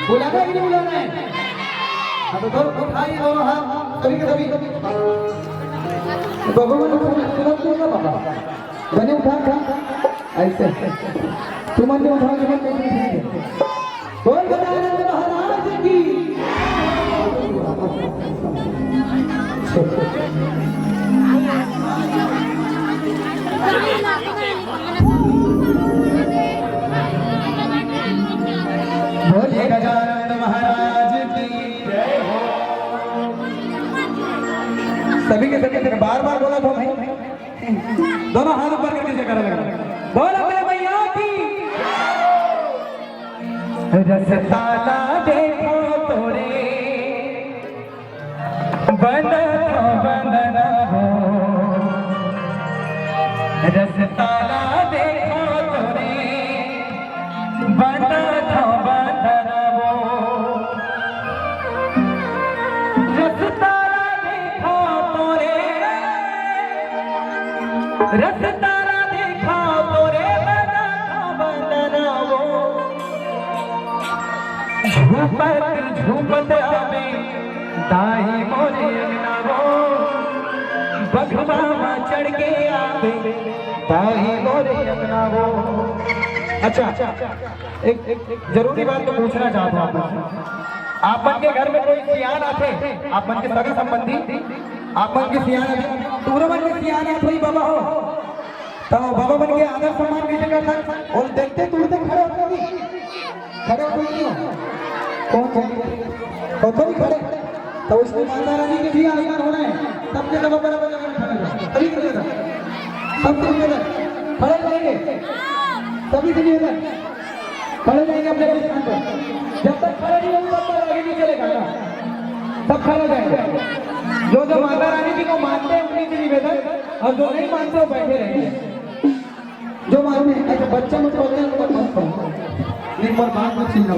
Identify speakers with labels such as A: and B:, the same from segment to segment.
A: बुलाना है कि नहीं बुलाना है? हाँ तो दोनों उठाइए दोनों हाथ सभी के सभी। भगवान को बाबा बने उठा ऐसे तुम अंदर उठाओ जब कैसे बोल गजानन महाराज की। बोलिए गजानन महाराज की जय हो। सभी के सभी बार बार बोला था भाई, दोनों हाथ ऊपर करके जयकारा लगा। बोला मेरे भैया की रसताला देखो तोरे बंदना हो, रसताला देखो तोरे बंदना हो, रसताला देखो तोरे रसताला देखो तोरे बंदना हो, झूमत झूमत आवे दाई मोरे अंगना वो, बघवा चढ़ के आवे दाई मोरे अंगना वो। अच्छा एक जरूरी बात तो पूछना चाहता हूँ आपसे। आपन के घर में कोई सियान आते, आपन के सगा संबंधी आपन के सियान आते, पूरा मन के सियान आते ही बाबा हो तो बाबा बन के आदर सम्मान कैसे करता और देखते तू तो खड़े होते भी खड़े होते नहीं हो कौन तो भी खड़े तो उसमें माता रानी के भी आगमन होना है तब के बाबा बराबर तभी के लिए सब खड़े रहेंगे सभी के लिए खड़े रहेंगे अपने स्थान पर। जब तक खड़े नहीं होंगे तब तक आगे नहीं चलेगा सब खड़े रहेंगे। जो माता रानी जी को मानते हैं उन्हीं के निवेदन और जो नहीं मानते वो बैठे रहेंगे। जो मानते हैं ऐसे बच्चे मुझे होते हैं उनको मत पढ़ो एक बार बात मत छीन लो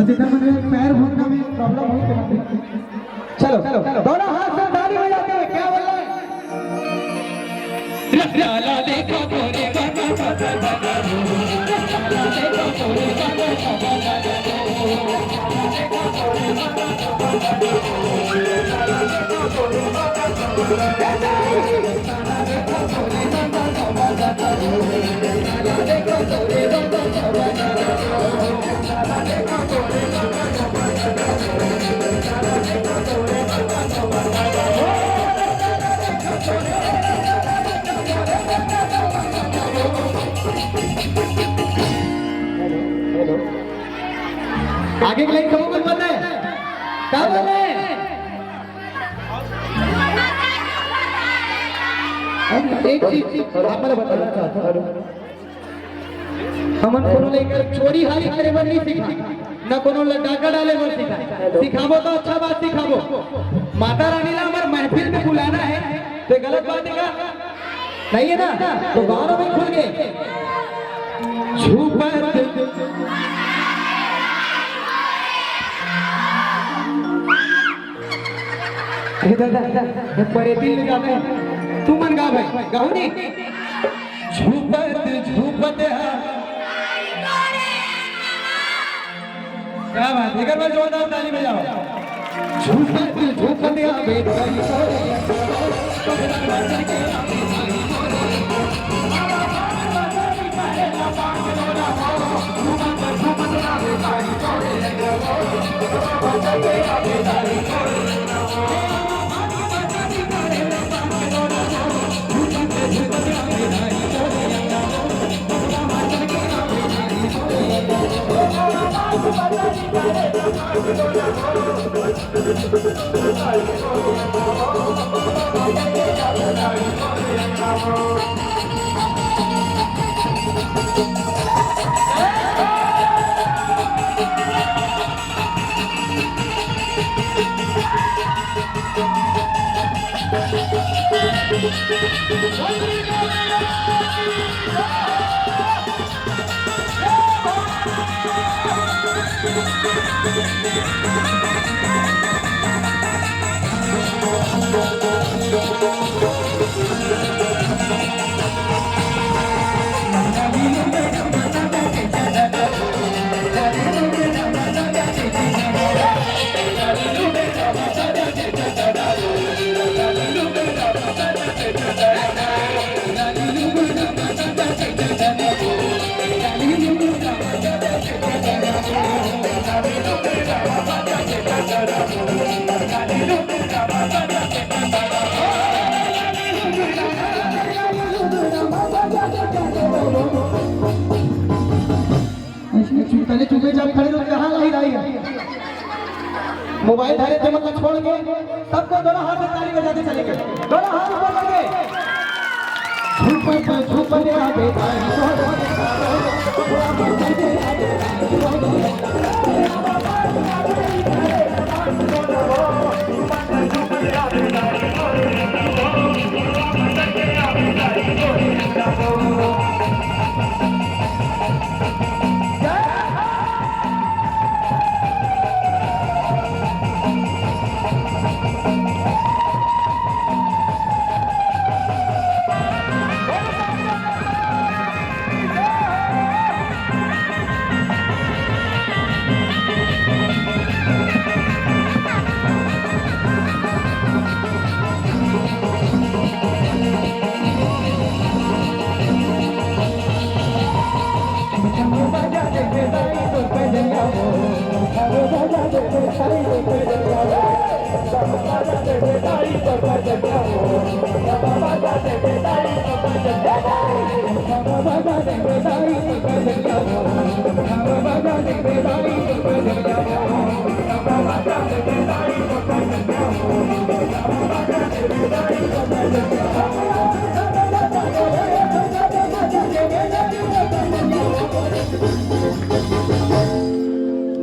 A: जितना मुझे पैर भूलना में प्रॉब्लम हुई तो चलो दोनों हाथ से ताली बजाते हैं। क्या बोल रहे हैं? रसलाला देखो तोरे आगे के लाइन कब बोल रहे हैं? क्या बोल रहे हैं? एक चीज आपने बताना चाहता हूं, हमन कोनो लेकर चोरी हारी करे बन नहीं सीखा ना कोनो डाका डाले बन सीखा। सिखाबो तो अच्छा बात सिखाबो। माता रानी ने हमारे महफिल में बुलाना है तो गलत बात है क्या? नहीं है ना? तो गाँव में खुल गए परे दिल में जाते हैं तू मन गा भाई गाओ नहीं झूपत झूपत क्या बात है? मैं जोरदार ताली बजाओ। झूपत झूपत पहले चुपे चाप खड़े रहो, कहाँ लाई रही है? मोबाइल धरे थे मतलब छोड़ के सबको दोनों हाथ से ताली बजाते चलेंगे, दोनों हाथ ऊपर लगे। झूप गया बेटा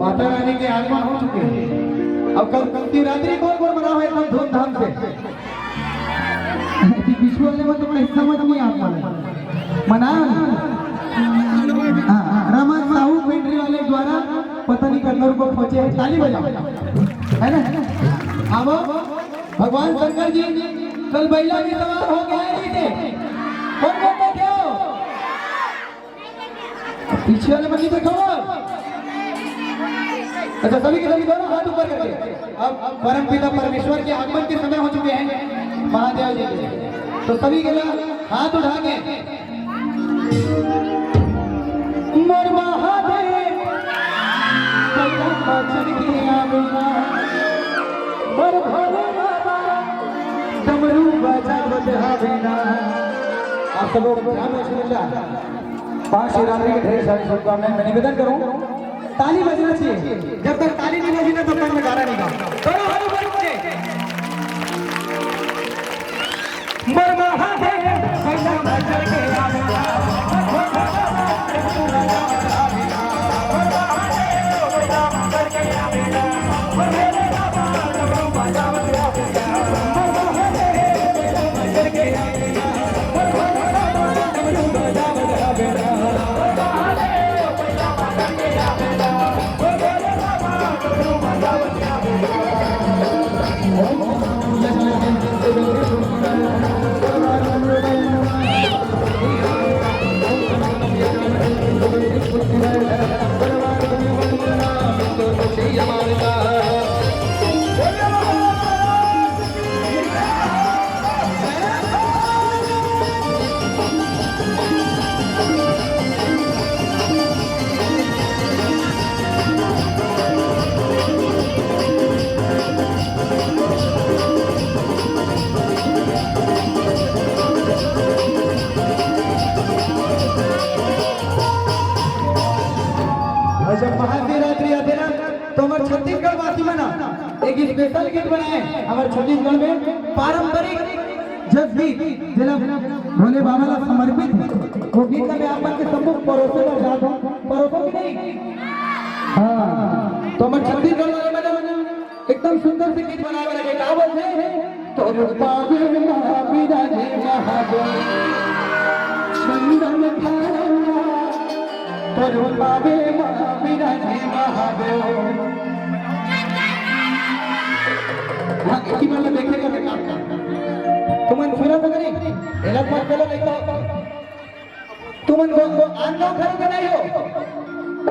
A: माता रानी के आगमन हो चुके हैं। अब कल शिवरात्रि कौन कौन मना है एकदम धूमधाम से? विजुअल में तो मैं समझ नहीं आता मना रमन साहू पेंट्री वाले द्वारा पता नहीं कन्नौर को पहुंचे हैं, ताली बजाओ है ना। अब भगवान शंकर जी कल बैला भी सवार हो गए थे, कौन बोलते थे? पीछे वाले मंदिर देखो। अच्छा सभी के सभी दोनों हाथ ऊपर करके अब परम पिता परमेश्वर के आगमन के समय हो चुके हैं महादेव जी के, तो सभी के लिए हाथ उठा के मोर महादेव बचन के आवेला मोर भोले बाबा डमरू बजावत हवेला। आप सब लोग ध्यान में सुनिए, 5 शिवरात्रि के ढेर सारी शुभकामनाएं। मैं निवेदन करूं ताली बजना चाहिए, जब तक ताली नहीं बजी ना तब तक मैं गाना नहीं गाऊंगा। दोनों हाथ ऊपर उठे मोर महादेव कैला बचन के आवेला जब महाशिवरात्रि आते ना तो हमारे छत्तीसगढ़ वासी मना एक स्पेशल गीत बनाए हमारे छत्तीसगढ़ में पारंपरिक जग गीत जिला भोले बाबा का समर्पित वो गीत का मैं आप के सम्मुख परोसे कर जाता हूँ, परोसों की नहीं। हाँ तो हमारे छत्तीसगढ़ वाले मैंने एकदम सुंदर से गीत बनाए लगे क्या बोलते हैं तो महादेव बाबे महावीराजी महादेव। हाँ एक ही बार देखेगा बेकार का तुमन पूरा तो करी एला मत बोलो नहीं तो तुमन को आंदो खड़े के नहीं हो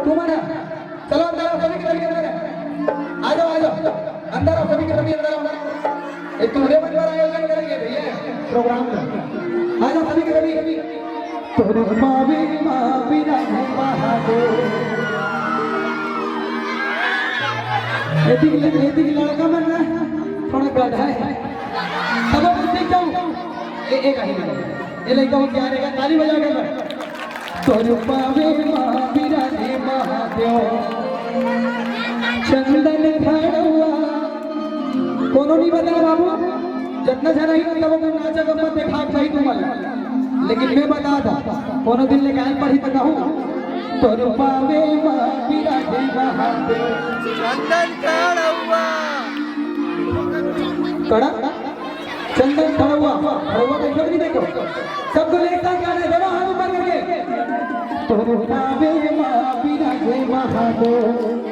A: तुमन चलो अंदर आओ सभी के सभी अंदर आ जाओ अंदर आओ सभी के सभी अंदर आओ। एक तुम्हारे परिवार आयोजन करेंगे भैया प्रोग्राम का, आ जाओ सभी के सभी। तोरे बाबे महावीराजी महादेव एती लड़का मन ना थोड़ा गधा है सब लोग सीख जाओ एक आही ये लड़का वो क्या रहेगा ताली बजाओगे। तोरे बाबे महावीराजी महादेव महादेव चंदन खड़ुआ कोनो नहीं बता बाबू जितना जाना ही ना तब नाचा गम्मत देखा चाहिए तुम्हारा लेकिन मैं बता था कोनो दिन लेके आए पढ़ी तो कहूँ तो रूपावे विराजे महादेव
B: चंदन खड़ुआ
A: कड़ा चंदन खड़ुआ खड़ुआ देखो नहीं देखो सबको लेकर गाना जमा हाथ ऊपर करके तो रूपावे विराजे महादेव